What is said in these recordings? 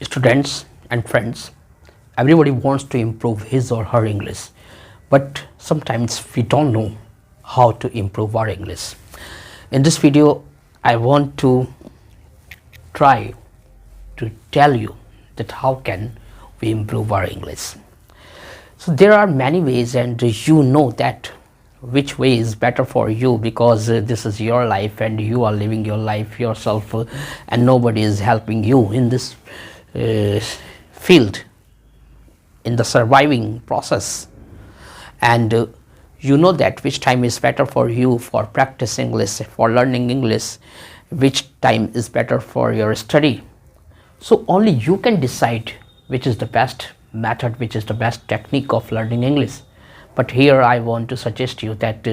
Students and friends, everybody wants to improve his or her English, but sometimes we don't know how to improve our English. In this video, I want to try to tell you that how can we improve our English. So there are many ways, and you know that which way is better for you, because this is your life and you are living your life yourself, and nobody is helping you in this field, in the surviving process. And you know that which time is better for you for practice English, for learning English, which time is better for your study. So only you can decide which is the best method, which is the best technique of learning English. But here I want to suggest you that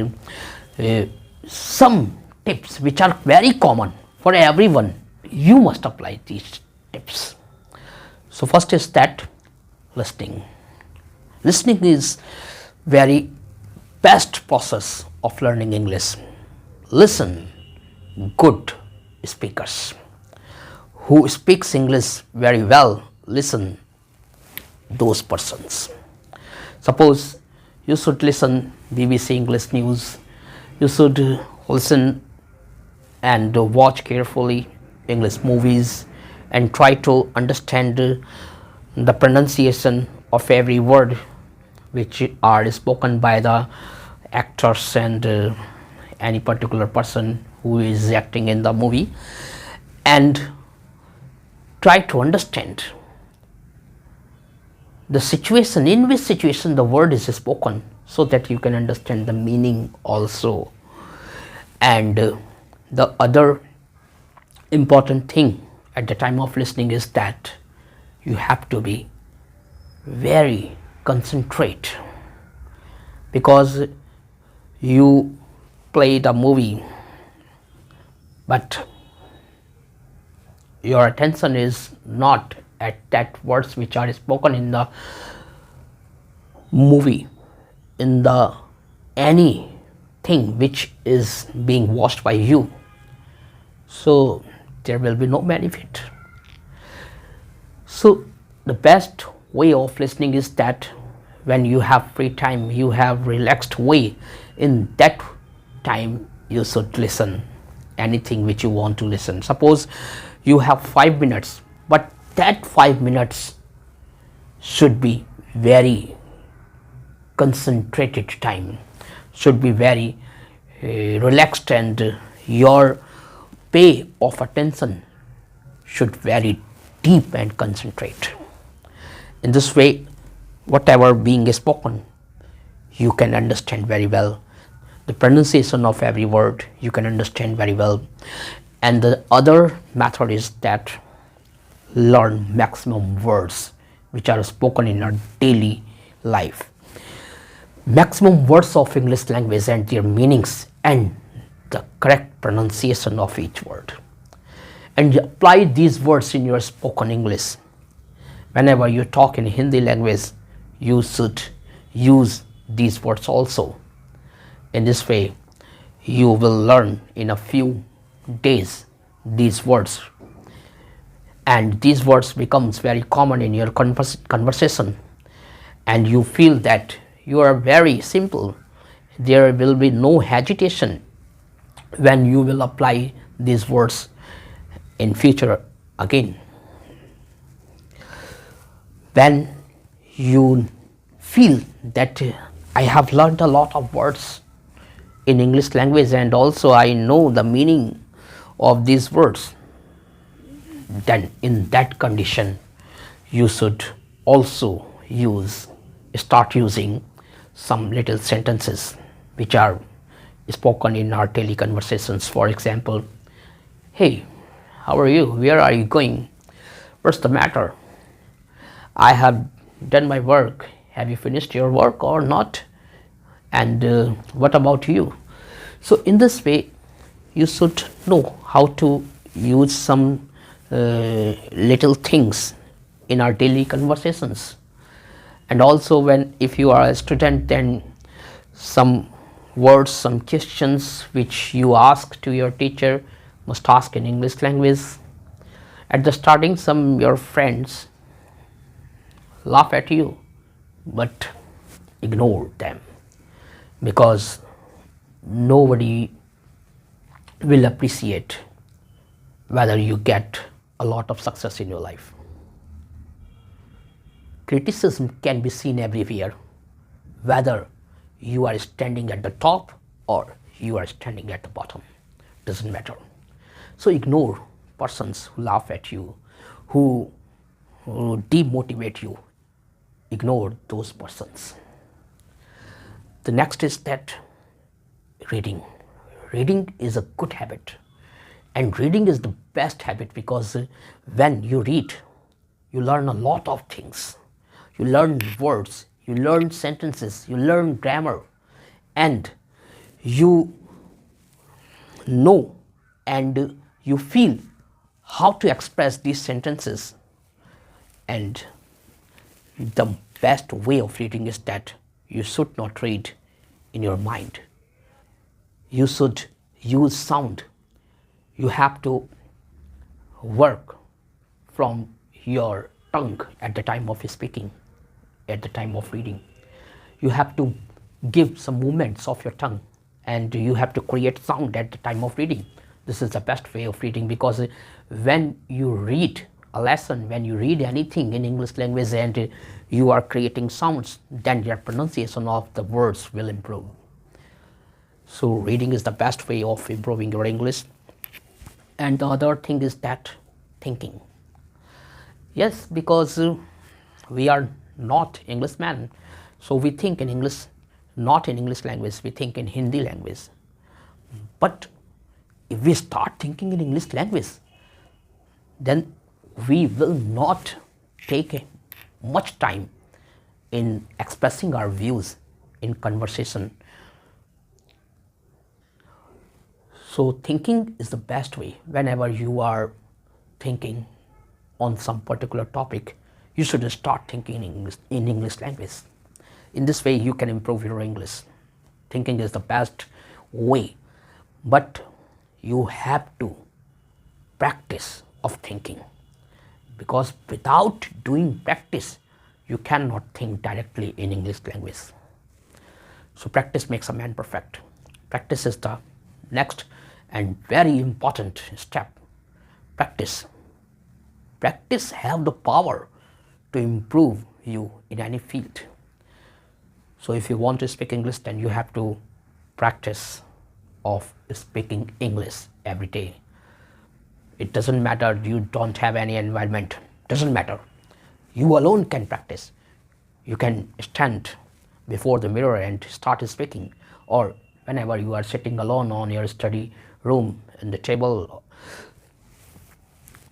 some tips which are very common for everyone, you must apply these tips. So first is that listening. Listening is very best process of learning English. Listen good speakers who speaks English very well. Listen those persons. Suppose you should listen BBC English News, you should listen and watch carefully English movies and try to understand the pronunciation of every word which are spoken by the actors and any particular person who is acting in the movie, and try to understand the situation, in which situation the word is spoken, so that you can understand the meaning also. And the other important thing at the time of listening is that you have to be very concentrate, because you play the movie but your attention is not at that words which are spoken in the movie, in the anything which is being watched by you. So there will be no benefit. So the best way of listening is that when you have free time, you have relaxed way, in that time you should listen anything which you want to listen. Suppose you have 5 minutes, but that 5 minutes should be very concentrated time, should be very relaxed, and your pay of attention should very deep and concentrate. In this way, whatever being spoken, you can understand very well. The pronunciation of every word you can understand very well. And the other method is that learn maximum words which are spoken in our daily life. Maximum words of English language and their meanings and the correct pronunciation of each word. And apply these words in your spoken English. Whenever you talk in Hindi language, you should use these words also. In this way, you will learn in a few days these words, and these words becomes very common in your conversation, and you feel that you are very simple. There will be no hesitation when you will apply these words in future again. When you feel that I have learned a lot of words in English language and also I know the meaning of these words, then in that condition you should also start using some little sentences which are spoken in our daily conversations. For example, hey, how are you? Where are you going? What's the matter? I have done my work. Have you finished your work or not? And what about you? So in this way, you should know how to use some little things in our daily conversations. And also if you are a student, then some words, some questions which you ask to your teacher must ask in English language. At the starting, some your friends laugh at you, but ignore them, because nobody will appreciate whether you get a lot of success in your life. Criticism can be seen everywhere, whether you are standing at the top or you are standing at the bottom, doesn't matter. So ignore persons who laugh at you, who demotivate you. Ignore those persons. The next is that reading. Reading is a good habit, and reading is the best habit, because when you read, you learn a lot of things. You learn words, you learn sentences, you learn grammar, and you know and you feel how to express these sentences. And the best way of reading is that you should not read in your mind. You should use sound. You have to work from your tongue at the time of speaking, at the time of reading. You have to give some movements of your tongue, and you have to create sound at the time of reading. This is the best way of reading, because when you read a lesson, when you read anything in English language and you are creating sounds, then your pronunciation of the words will improve. So reading is the best way of improving your English. And the other thing is that thinking. Yes, because we are not Englishmen, so we think in English, not in English language, we think in Hindi language. But if we start thinking in English language, then we will not take much time in expressing our views in conversation. So thinking is the best way. Whenever you are thinking on some particular topic, you should start thinking in English language. In this way, you can improve your English. Thinking is the best way, but you have to practice of thinking, because without doing practice, you cannot think directly in English language. So practice makes a man perfect. Practice is the next and very important step. Practice. Practice have the power to improve you in any field. So if you want to speak English, then you have to practice of speaking English every day. It doesn't matter you don't have any environment, doesn't matter. You alone can practice. You can stand before the mirror and start speaking, or whenever you are sitting alone on your study room, in the table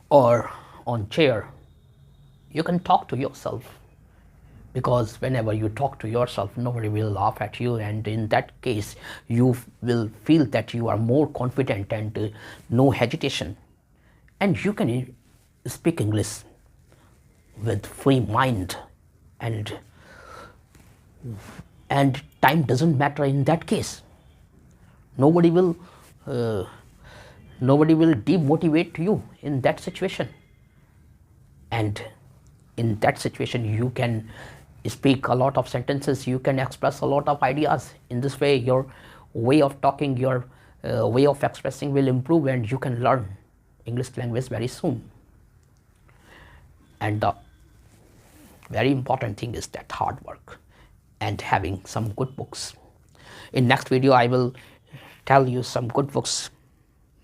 or on chair, you can talk to yourself, because whenever you talk to yourself, nobody will laugh at you, and in that case you will feel that you are more confident and no hesitation, and you can speak English with free mind, and time doesn't matter in that case. Nobody will demotivate you in that situation, and in that situation you can speak a lot of sentences, you can express a lot of ideas. In this way, your way of talking, your way of expressing will improve, and you can learn English language very soon. And the very important thing is that hard work and having some good books. In next video, I will tell you some good books.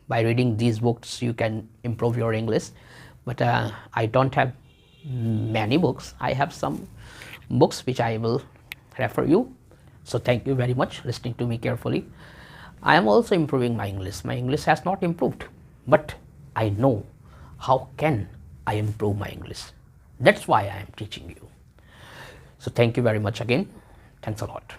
By reading these books, you can improve your English. But I don't have many books. I have some books which I will refer you. So thank you very much for listening to me carefully. I am also improving my English. My English has not improved, but I know how can I improve my English. That's why I am teaching you. So thank you very much again. Thanks a lot.